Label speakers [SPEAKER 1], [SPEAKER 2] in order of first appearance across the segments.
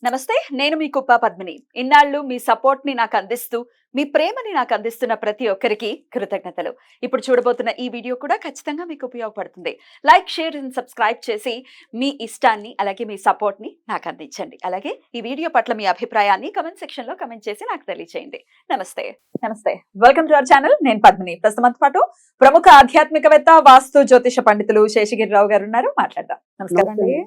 [SPEAKER 1] నమస్తే, నేను మీ కుప్ప పద్మిని. ఇన్నాళ్ళు మీ సపోర్ట్‌ని నాకు అందిస్తూ, మీ ప్రేమని నాకు అందిస్తున్న ప్రతి ఒక్కరికి కృతజ్ఞతలు. ఇప్పుడు చూడబోతున్న ఈ వీడియో కూడా ఖచ్చితంగా మీకు ఉపయోగపడుతుంది. లైక్, షేర్ అండ్ సబ్స్క్రైబ్ చేసి మీ ఇష్టాన్ని అలాగే మీ సపోర్ట్‌ని నాకు అందించండి. అలాగే ఈ వీడియో పట్ల మీ అభిప్రాయాన్ని కామెంట్ సెక్షన్‌లో కామెంట్ చేసి నాకు తెలియజేయండి. నమస్తే. నమస్తే. Welcome to our channel. నేను పద్మిని. ప్రస్తుతం పాటు ప్రముఖ ఆధ్యాత్మికవేత్త, వాస్తు జ్యోతిష పండితులు శేషగిరిరావు గారు ఉన్నారు. మాట్లాడదాం. నమస్కారం అండి.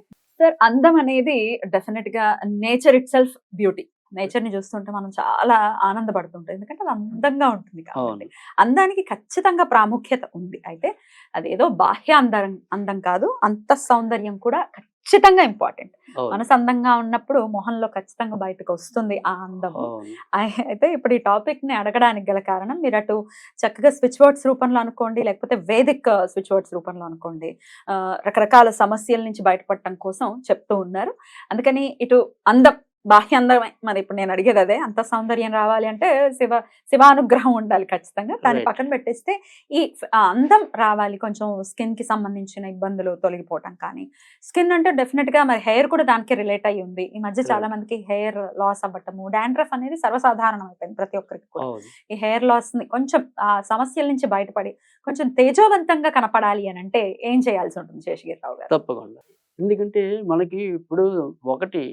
[SPEAKER 1] సార్, అందం అనేది డెఫినెట్ గా nature it self beauty. Nature ని చూస్తుంటే మనం చాలా ఆనందపడుతుంటాం, ఎందుకంటే అది అందంగా ఉంటుంది కాబట్టి. అందానికి ఖచ్చితంగా ప్రాముఖ్యత ఉంది. అయితే అదేదో బాహ్య అందం కాదు, అంత సౌందర్యం కూడా ఖచ్చితంగా ఇంపార్టెంట్. మనసు అందంగా ఉన్నప్పుడు మొహంలో ఖచ్చితంగా బయటకు వస్తుంది ఆ అందం. అయితే ఇప్పుడు ఈ టాపిక్ ని అడగడానికి గల కారణం, మీరు అటు చక్కగా స్విచ్ వర్డ్స్ రూపంలో అనుకోండి, లేకపోతే వేదిక్ స్విచ్ వర్డ్స్ రూపంలో అనుకోండి, రకరకాల సమస్యల నుంచి బయటపడటం కోసం చెప్తూ ఉన్నారు. అందుకని ఇటు అందం, బాహ్య అందమే. మరి ఇప్పుడు నేను అడిగేది అదే, అంత సౌందర్యం రావాలి అంటే శివానుగ్రహం ఉండాలి ఖచ్చితంగా. దాన్ని పక్కన పెట్టేస్తే ఈ అందం రావాలి, కొంచెం స్కిన్ కి సంబంధించిన ఇబ్బందులు తొలగిపోవటం కానీ, స్కిన్ అంటే డెఫినెట్ గా మరి హెయిర్ కూడా దానికి రిలేట్ అయ్యి ఉంది. ఈ మధ్య చాలా మందికి హెయిర్ లాస్ అవ్వటము, డాండ్రఫ్ అనేది సర్వసాధారణం అయిపోయింది ప్రతి ఒక్కరికి కూడా. ఈ హెయిర్ లాస్ ని కొంచెం ఆ సమస్యల నుంచి బయటపడి కొంచెం తేజోవంతంగా కనపడాలి అని అంటే ఏం చేయాల్సి ఉంటుంది శేషగిరిరావు గారు?
[SPEAKER 2] తప్పకుండా. ఎందుకంటే మనకి ఇప్పుడు ఒకటి,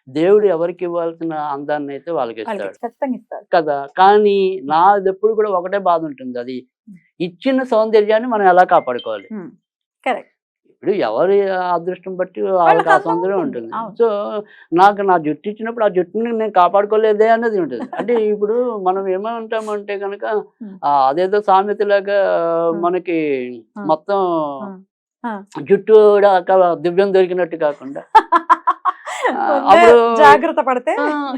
[SPEAKER 2] దేవుడు ఎవరికి ఇవ్వాల్సిన అందాన్ని అయితే వాళ్ళకి ఇస్తాడు కదా. కానీ నాది ఎప్పుడు కూడా ఒకటే బాధ ఉంటుంది, అది ఇచ్చిన సౌందర్యాన్ని మనం ఎలా కాపాడుకోవాలి. ఇప్పుడు ఎవరి అదృష్టం బట్టి వాళ్ళకి ఆ సౌందర్యం ఉంటుంది. సో నాకు నా జుట్టు ఇచ్చినప్పుడు ఆ జుట్టుని నేను కాపాడుకోలేదే అనేది ఉంటుంది. అంటే ఇప్పుడు మనం ఏమంటామంటే కనుక అదేదో సామెతలాగా మనకి మొత్తం జుట్టు దివ్యం దొరికినట్టు కాకుండా
[SPEAKER 1] అప్పుడు జాగ్రత్త పడితే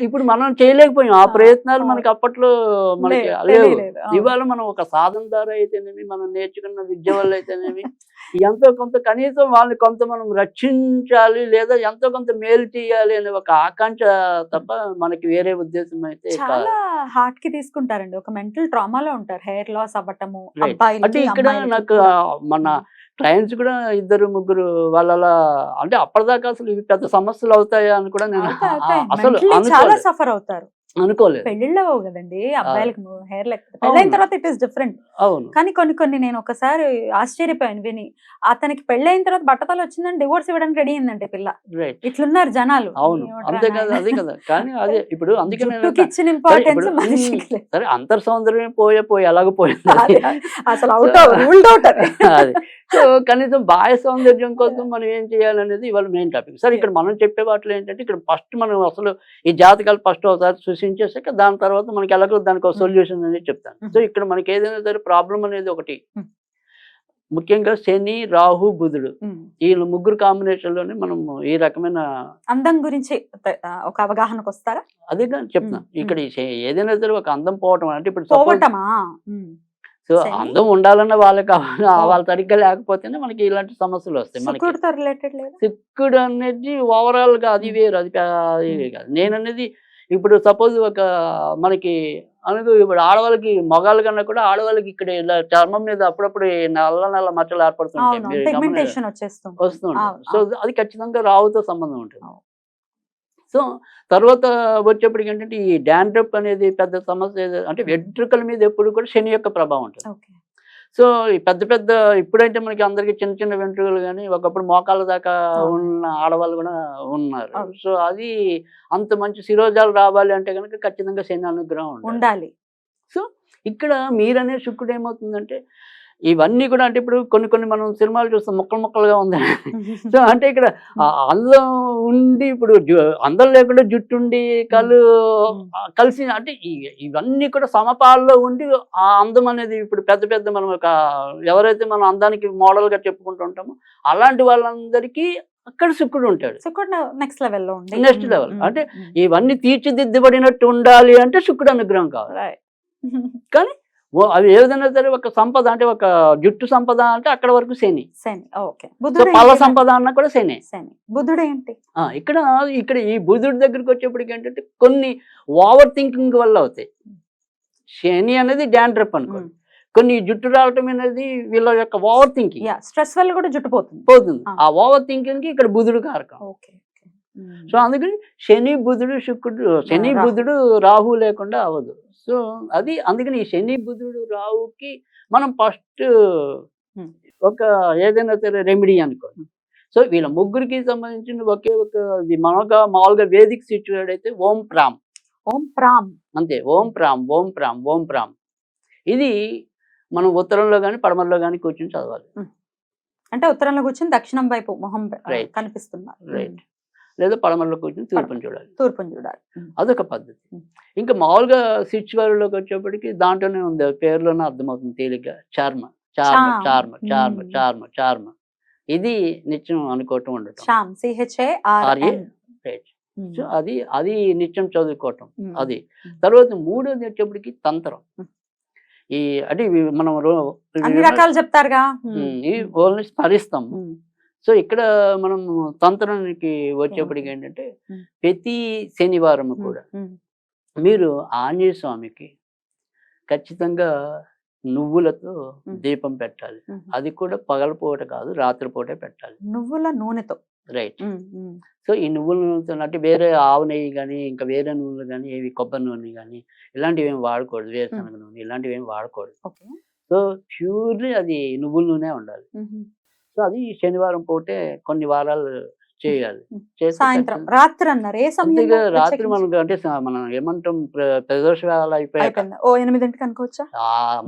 [SPEAKER 2] ఇప్పుడు మనం చేయలేకపోయాం ఆ ప్రయత్నాలు. మనకి అప్పట్లో మనకి లేవు. ఇవాళ మనం ఒక సాధన ద్వారా అయితేనేమి, మనం నేర్చుకున్న విద్య వల్ల అయితేనేమి, ఎంతో కొంత కనీసం వాళ్ళని కొంత మనం రక్షించాలి, లేదా ఎంతో కొంత మేలు చేయాలి అనే ఒక ఆకాంక్ష తప్ప మనకి వేరే ఉద్దేశం అయితే
[SPEAKER 1] చాలా హార్ట్ కి తీసుకుంటారండి. ఒక మెంటల్ ట్రామాలో ఉంటారు, హెయిర్ లాస్ అవ్వటము.
[SPEAKER 2] అంటే ఇక్కడ నాకు మన క్లయింట్స్ కూడా ఇద్దరు ముగ్గురు వాళ్ళ, అంటే అప్పటిదాకా అసలు ఇవి పెద్ద సమస్యలు అవుతాయా అని కూడా నేను అసలు
[SPEAKER 1] చాలా సఫర్ అవుతారు.
[SPEAKER 2] అనుకోలేదు.
[SPEAKER 1] పెళ్లిళ్ళు కదండి అబ్బాయిలకి, హెయిర్ లేకపోతే పెళ్ళైన తర్వాత ఇట్ ఈస్ డిఫరెంట్.
[SPEAKER 2] అవును.
[SPEAKER 1] కానీ కొన్ని నేను ఒకసారి ఆశ్చర్యపోయాను విని, అతనికి పెళ్ళైన తర్వాత బట్టతలు వచ్చిందని డివోర్స్ ఇవ్వడానికి రెడీ అయిందంటే పిల్ల. ఇట్లున్నారు జనాలు.
[SPEAKER 2] అవును, అంతే కదా, అదే కదా. కానీ అదే ఇప్పుడు అందుకే
[SPEAKER 1] ఇచ్చిన ఇంపార్టెన్స్ మనిషికి.
[SPEAKER 2] సరే, అంతర్ సౌందర్యం పోయి ఎలాగో పోయింది
[SPEAKER 1] అసలు అవుట్
[SPEAKER 2] అది. సో కనీసం బాహ్య సౌందర్యం కోసం మనం ఏం చేయాలనేది ఇవాళ మెయిన్ టాపిక్. సరే, ఇక్కడ మనం చెప్పే వాటిలో ఏంటంటే, ఇక్కడ ఫస్ట్ మనం అసలు ఈ జాతకాలు ఫస్ట్ ఒకసారి సృష్టించేసాక దాని తర్వాత మనకి ఎలాగో దానికి ఒక సొల్యూషన్ అనేది చెప్తాను. సో ఇక్కడ మనకి ఏదైనా సరే ప్రాబ్లం అనేది ఒకటి, ముఖ్యంగా శని, రాహు, బుధుడు, ఈ ముగ్గురు కాంబినేషన్ లోనే మనం ఈ రకమైన
[SPEAKER 1] అందం గురించి ఒక అవగాహనకు వస్తారా?
[SPEAKER 2] అదే చెప్తున్నా. ఇక్కడ ఏదైనా సరే ఒక అందం పోవటం అంటే ఇప్పుడు సో అందం ఉండాలన్న వాళ్ళకి వాళ్ళ సరిగ్గా లేకపోతేనే మనకి ఇలాంటి సమస్యలు వస్తాయి. మనకి సిక్కుడు అనేది ఓవరాల్ గా అది వేరు, అది కాదు. నేననేది ఇప్పుడు సపోజ్ ఒక మనకి అనుకు ఇప్పుడు ఆడవాళ్ళకి, మగాళ్ళ కన్నా కూడా ఆడవాళ్ళకి ఇక్కడ ఇలా చర్మం మీద అప్పుడప్పుడు నల్ల మచ్చలు ఏర్పడుతుంటాయి, వస్తుంటాయి. సో అది ఖచ్చితంగా రావుతో సంబంధం ఉంటుంది. సో తర్వాత వచ్చేప్పటికి ఏంటంటే, ఈ డాండ్రఫ్ అనేది పెద్ద సమస్య. అంటే వెంట్రుకల మీద ఎప్పుడు కూడా శని యొక్క ప్రభావం ఉంటుంది. సో ఈ పెద్ద ఇప్పుడైతే మనకి అందరికి చిన్న చిన్న వెంట్రుకలు, కానీ ఒకప్పుడు మోకాళ్ళ దాకా ఉన్న ఆడవాళ్ళు కూడా ఉన్నారు. సో అది అంత మంచి శిరోజాలు రావాలి అంటే కనుక ఖచ్చితంగా శని అనుగ్రహం ఉండాలి. సో ఇక్కడ మీరనే శుక్రుడు ఏమవుతుందంటే, ఇవన్నీ కూడా అంటే ఇప్పుడు కొన్ని మనం సినిమాలు చూస్తాం, ముక్కలుగా ఉంది. సో అంటే ఇక్కడ అందం ఉండి, ఇప్పుడు అందం లేకుండా జుట్టుండి కళ్ళు కలిసి, అంటే ఇవన్నీ కూడా సమపాల్లో ఉండి ఆ అందం అనేది ఇప్పుడు పెద్ద మనం ఎవరైతే మనం అందానికి మోడల్ గా చెప్పుకుంటూ ఉంటామో అలాంటి వాళ్ళందరికీ అక్కడ శుక్రుడు ఉంటాడు.
[SPEAKER 1] నెక్స్ట్ లెవెల్
[SPEAKER 2] అంటే ఇవన్నీ తీర్చిదిద్దబడినట్టు ఉండాలి అంటే శుక్రుడు అనుగ్రహం కావాలి. కానీ అవి ఏ విధంగా సరే, ఒక సంపద అంటే ఒక జుట్టు సంపద అంటే అక్కడ వరకు శని. పళ్ళ సంపద అన్నా కూడా శని.
[SPEAKER 1] బుధుడు ఏంటి
[SPEAKER 2] ఇక్కడ ఈ బుధుడి దగ్గరికి వచ్చేప్పటికి ఏంటంటే, కొన్ని ఓవర్ థింకింగ్ వల్ల అవుతాయి. శని అనేది డాండ్రఫ్ అనుకోండి, కొన్ని జుట్టు రావటం అనేది వీళ్ళ యొక్క ఓవర్ థింకింగ్,
[SPEAKER 1] స్ట్రెస్ వల్ల కూడా జుట్టు పోతుంది.
[SPEAKER 2] ఆ ఓవర్ థింకింగ్ కి ఇక్కడ బుధుడు కారకం. సో అందుకని శని బుధుడు శుక్రుడు, శని బుధుడు రాహు లేకుండా అవ్వదు. సో అది అందుకని ఈ శని బుధుడు రాహుకి మనం ఫస్ట్ ఒక ఏదైనా సరే రెమెడీ అనుకోండి. సో వీళ్ళ ముగ్గురికి సంబంధించిన ఒకే ఒక మామూలుగా వేదిక్ సిచ్యువేట్ అయితే ఓం ప్రామ్ అంతే. ఓం ప్రామ్ ఇది మనం ఉత్తరంలో కానీ పడమరలో కానీ కూర్చొని చదవాలి.
[SPEAKER 3] అంటే ఉత్తరంలో కూర్చొని దక్షిణం వైపు మొహం కనిపిస్తున్నారు,
[SPEAKER 2] రైట్. లేదా పడమరలో కూర్చొని తూర్పుని చూడాలి. అదొక పద్ధతి. ఇంకా మామూలుగా సిచ్యువేట్లోకి వచ్చేప్పటికి దాంట్లోనే ఉంది, పేరులోనే అర్థమవుతుంది తేలిగ్గా, చార్మ. ఇది నిత్యం అనుకోవటం ఉండటం. సో అది నిత్యం చదువుకోవటం. అది తర్వాత మూడోది వచ్చేప్పటికి తంత్రం. ఈ అంటే మనం
[SPEAKER 3] అన్ని రకాలు చెప్తారుగా,
[SPEAKER 2] ఓన్లీ స్మరిస్తాం. సో ఇక్కడ మనం తంత్రానికి వచ్చేప్పటికి ఏంటంటే ప్రతి శనివారం కూడా మీరు ఆంజనేయ స్వామికి ఖచ్చితంగా నువ్వులతో దీపం పెట్టాలి. అది కూడా పగలపూట కాదు, రాత్రిపూటే పెట్టాలి,
[SPEAKER 3] నువ్వుల నూనెతో.
[SPEAKER 2] రైట్. సో ఈ నువ్వుల నూనెతో అంటే వేరే ఆవు నెయ్యి కానీ ఇంకా వేరే నూనెలు కానీ ఏవి కొబ్బరి నూనె కానీ ఇలాంటివి ఏమి వాడకూడదు, వేరుశనగ నూనె ఇలాంటివి ఏమి వాడకూడదు. సో ప్యూర్లీ అది నువ్వుల నూనె ఉండాలి. సో అది శనివారం పూటే కొన్ని వారాలు చేయాలి.
[SPEAKER 3] సాయంత్రం రాత్రి అన్నారు, ఏ సమయం?
[SPEAKER 2] రాత్రి మనకు అంటే మనం ఏమంటాం ప్రదోష వేళ అయిపోయాక
[SPEAKER 3] 8 అనుకోవచ్చా?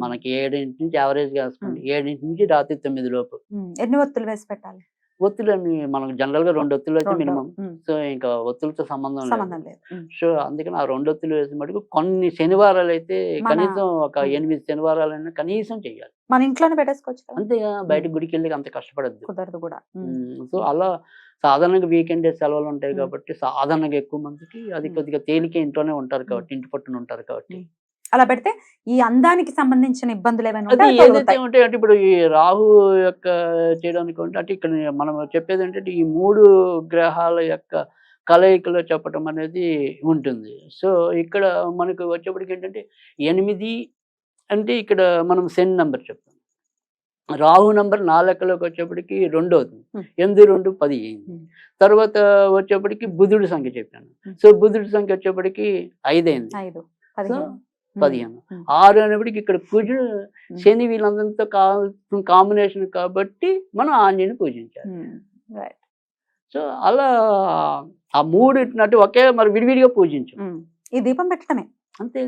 [SPEAKER 2] మనకి 7 నుంచి యావరేజ్ గా వేసుకోండి, 7 నుంచి రాత్రి 9 లోపు.
[SPEAKER 3] ఎన్ని ఒత్తులు వేసి పెట్టాలి?
[SPEAKER 2] ఒత్తులని మనకు జనరల్ గా 2 ఒత్తులు అయితే మినిమం. సో ఇంకా ఒత్తులతో సంబంధం లేదు. సో అందుకని ఆ 2 ఒత్తులు వేసిన మటుకు కొన్ని శనివారాలు అయితే కనీసం ఒక 8 శనివారాలైనా కనీసం చెయ్యాలి.
[SPEAKER 3] మన ఇంట్లోనే పెట్టేసుకోవచ్చు,
[SPEAKER 2] అంతేగా బయట గుడికి వెళ్ళి అంత కష్టపడద్దు,
[SPEAKER 3] కుదరదు కూడా.
[SPEAKER 2] సో అలా సాధారణంగా వీకెండ్ సెలవులు ఉంటాయి కాబట్టి సాధారణంగా ఎక్కువ మందికి అది కొద్దిగా తేలికే, ఇంట్లోనే ఉంటారు కాబట్టి, ఇంటి పట్టున ఉంటారు కాబట్టి
[SPEAKER 3] అలా పెడితే ఈ అందానికి సంబంధించిన ఇబ్బందులు ఏమైనా
[SPEAKER 2] ఏదైతే ఉంటాయి అంటే ఇప్పుడు ఈ రాహు యొక్క చేయడానికి అంటే ఇక్కడ మనం చెప్పేది ఏంటంటే ఈ 3 గ్రహాల యొక్క కలయికలో చెప్పటం అనేది ఉంటుంది. సో ఇక్కడ మనకు వచ్చేప్పటికి ఏంటంటే 8 అంటే ఇక్కడ మనం శని నంబర్ చెప్తాం, రాహు నంబర్ 4 లెక్కలోకి వచ్చేప్పటికి 2 అవుతుంది, 8, 2, 10 అయింది. తర్వాత వచ్చేప్పటికి బుధుడి సంఖ్య చెప్పాను. సో బుధుడి సంఖ్య వచ్చేప్పటికి 5 అయింది, 15. 6 అనేప్పటికి ఇక్కడ కుజుడు శని వీళ్ళందరితో కాంబినేషన్ కాబట్టి మనం ఆంజనేయుని పూజించాలి. సో అలా ఆ 3 అంటే ఒకే మరి విడివిడిగా పూజించాం.
[SPEAKER 3] ఈ దీపం పెట్టడమే
[SPEAKER 2] అంతే.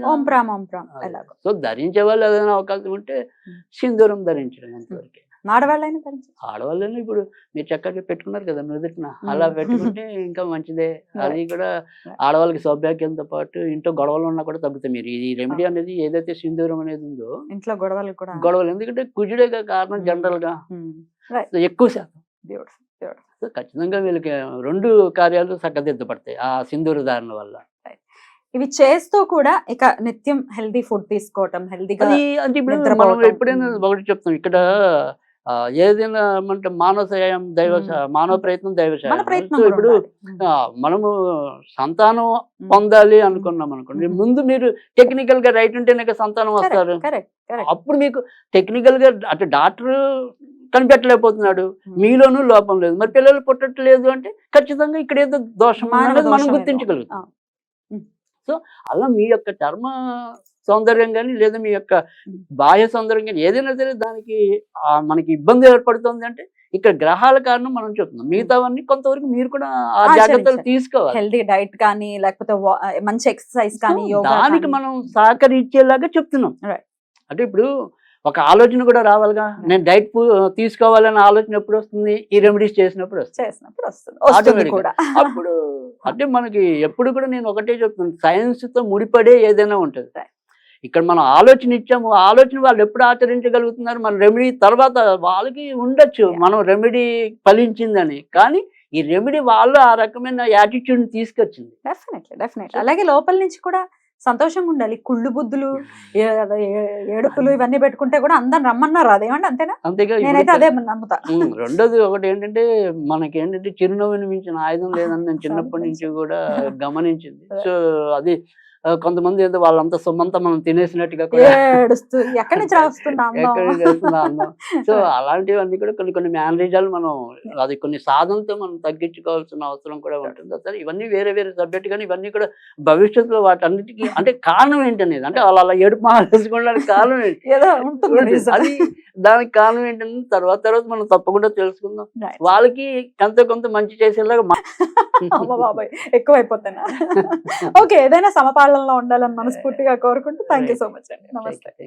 [SPEAKER 2] సో ధరించే వాళ్ళు ఏదైనా అవకాశం ఉంటే సింధూరం ధరించడం అంతవరకే. ఆడవాళ్ళైనా ఇప్పుడు మీరు చక్కగా పెట్టుకున్నారు కదా నుదుటిన, అలా పెట్టుకుంటే ఇంకా మంచిదే. అది కూడా ఆడవాళ్ళకి సౌభాగ్యంతో పాటు ఇంట్లో గొడవలు ఉన్నా కూడా తగ్గుతాయి. మీరు ఈ రెమెడీ అనేది ఏదైతే సింధూరం అనేది ఉందో
[SPEAKER 3] ఇంట్లో
[SPEAKER 2] గొడవలు, ఎందుకంటే కుజుడే కారణం జనరల్ గా ఎక్కువ శాతం. సో ఖచ్చితంగా వీళ్ళకి 2 కార్యాలు చక్కదిద్దపడతాయి ఆ సింధూర ధారణ వల్ల.
[SPEAKER 3] ఇవి చేస్తూ కూడా ఇక నిత్యం హెల్దీ ఫుడ్ తీసుకోవటం, హెల్దీగా
[SPEAKER 2] అంటే ఇప్పుడు మనం ఎప్పుడైనా ఒకటి చెప్తాం ఇక్కడ, ఏదైనా అంటే మానవ మానవ ప్రయత్నం దైవశాయం. ఇప్పుడు మనము సంతానం పొందాలి అనుకున్నాం అనుకోండి, ముందు మీరు టెక్నికల్ గా రైట్ ఉంటేనే సంతానం వస్తారు. అప్పుడు మీకు టెక్నికల్ గా అంటే డాక్టర్ కనిపెట్టలేకపోతున్నాడు, మీలోనూ లోపం లేదు, మరి పిల్లలు పుట్టట్లేదు అంటే ఖచ్చితంగా ఇక్కడ ఏదో దోషం అనేది మనం గుర్తించగలుగుతాం. సో అలా మీ యొక్క చర్మ సౌందర్యం కానీ లేదా మీ యొక్క బాహ్య సౌందర్యం కానీ ఏదైనా సరే దానికి మనకి ఇబ్బంది ఏర్పడుతుంది అంటే ఇక్కడ గ్రహాల కారణం మనం చెప్తున్నాం. మిగతావన్నీ కొంతవరకు మీరు కూడా ఆ జాగ్రత్తలు తీసుకోవాలి.
[SPEAKER 3] హెల్దీ డైట్ కానీ లేకపోతే మంచి ఎక్సర్సైజ్ కానీ
[SPEAKER 2] దానికి మనం సహకరించేలాగా చెప్తున్నాం. అంటే ఇప్పుడు ఒక ఆలోచన కూడా రావాలిగా, నేను డైట్ తీసుకోవాలనే ఆలోచన ఎప్పుడు వస్తుంది? ఈ రెమెడీస్ చేసినప్పుడు వస్తుంది. అప్పుడు అంటే మనకి ఎప్పుడు కూడా నేను ఒకటే చెప్తున్నాను, సైన్స్ తో ముడిపడే ఏదైనా ఉంటుంది. ఇక్కడ మనం ఆలోచన ఇచ్చాము, ఆలోచన వాళ్ళు ఎప్పుడు ఆచరించగలుగుతున్నారు? మన రెమెడీ తర్వాత వాళ్ళకి ఉండొచ్చు మనం రెమెడీ ఫలించిందని, కానీ ఈ రెమెడీ వాళ్ళు ఆ రకమైన యాటిట్యూడ్ తీసుకొచ్చింది.
[SPEAKER 3] డెఫినెట్లీ. అలాగే లోపల నుంచి కూడా సంతోషంగా ఉండాలి. కుళ్ళు బుద్ధులు, ఏడుపులు ఇవన్నీ పెట్టుకుంటే కూడా అందరం రమ్మన్నారు, అదేమండి అంతేనా?
[SPEAKER 2] అంతేగా,
[SPEAKER 3] నేనైతే అదే నమ్ముతా.
[SPEAKER 2] రెండోది ఒకటి ఏంటంటే మనకి ఏంటంటే చిరునవ్వుని మించిన ఆయుధం లేదని నేను చిన్నప్పటి నుంచి కూడా గమనించింది. సో అది కొంతమంది ఏదో వాళ్ళంతా సొమ్మంతా మనం తినేసినట్టుగా కూడా
[SPEAKER 3] ఏడుస్తూ ఎక్కడి నుంచి రాస్తున్నా
[SPEAKER 2] ఎక్కడ చేస్తున్నా అందం. సో అలాంటివన్నీ కూడా కొన్ని కొన్ని మేనరిజాలు మనం అది కొన్ని సాధనతో మనం తగ్గించుకోవాల్సిన అవసరం కూడా ఉంటుంది. అసలు ఇవన్నీ వేరే వేరే సబ్జెక్ట్, కానీ ఇవన్నీ కూడా భవిష్యత్తులో వాటన్నిటికీ అంటే కారణం ఏంటనేది, అంటే వాళ్ళు అలా ఏడుపు మానేసుకోవడానికి కారణం ఏంటి,
[SPEAKER 3] ఏదో ఉంటుంది reason.
[SPEAKER 2] అది దానికి కారణం ఏంటని తర్వాత మనం తప్పకుండా తెలుసుకుందాం.
[SPEAKER 3] Right.
[SPEAKER 2] వాళ్ళకి ఎంతో కొంత మంచి చేసేలాగా
[SPEAKER 3] అమ్మ బాబాయ్ ఎక్కువైపోతున్నా. ఓకే, ఏదైనా సమపాలనలో ఉండాలని మనస్ఫూర్తిగా కోరుకుంటూ థ్యాంక్ యూ సో మచ్ అండి. నమస్తే.